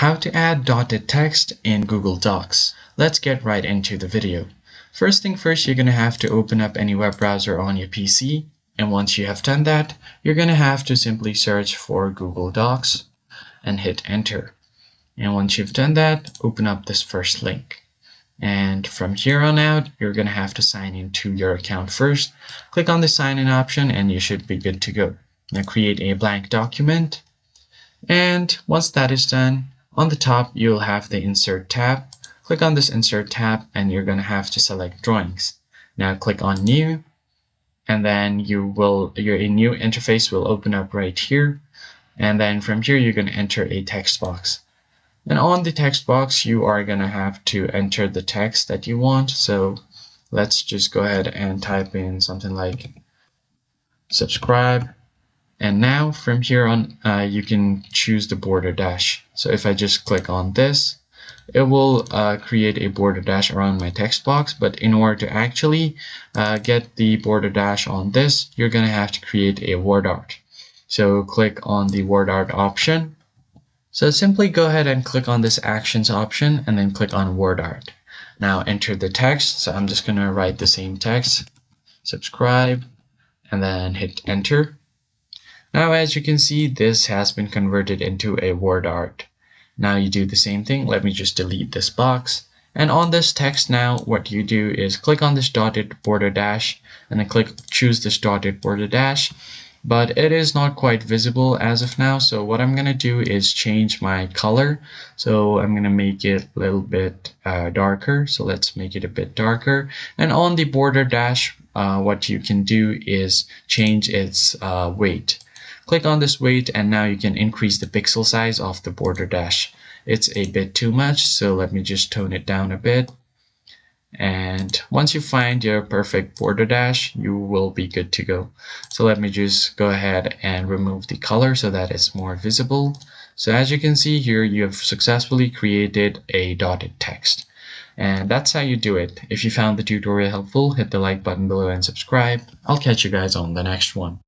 How to add dotted text in Google Docs. Let's get right into the video. First thing first, you're going to have to open up any web browser on your PC. And once you have done that, you're going to have to simply search for Google Docs and hit enter. And once you've done that, open up this first link. And from here on out, you're going to have to sign into your account first. Click on the sign in option and you should be good to go. Now create a blank document. And once that is done, on the top, you'll have the Insert tab. Click on this Insert tab and you're going to have to select Drawings. Now click on New, and then your new interface will open up right here. And then from here, you're going to enter a text box. And on the text box, you are going to have to enter the text that you want. So let's just go ahead and type in something like subscribe. And now from here on, you can choose the border dash. So if I just click on this, it will create a border dash around my text box. But in order to actually get the border dash on this, you're going to have to create a word art. So click on the word art option. So simply go ahead and click on this actions option and then click on word art. Now enter the text. So I'm just going to write the same text, subscribe, and then hit enter. Now, as you can see, this has been converted into a word art. Now you do the same thing. Let me just delete this box. And on this text now, what you do is click on this dotted border dash and then choose this dotted border dash. But it is not quite visible as of now. So what I'm going to do is change my color. So I'm going to make it a little bit darker. So let's make it a bit darker. And on the border dash, what you can do is change its weight. Click on this weight and now you can increase the pixel size of the border dash. It's a bit too much, so let me just tone it down a bit. And once you find your perfect border dash, you will be good to go. So let me just go ahead and remove the color so that it's more visible. So as you can see here, you have successfully created a dotted text. And that's how you do it. If you found the tutorial helpful, hit the like button below and subscribe. I'll catch you guys on the next one.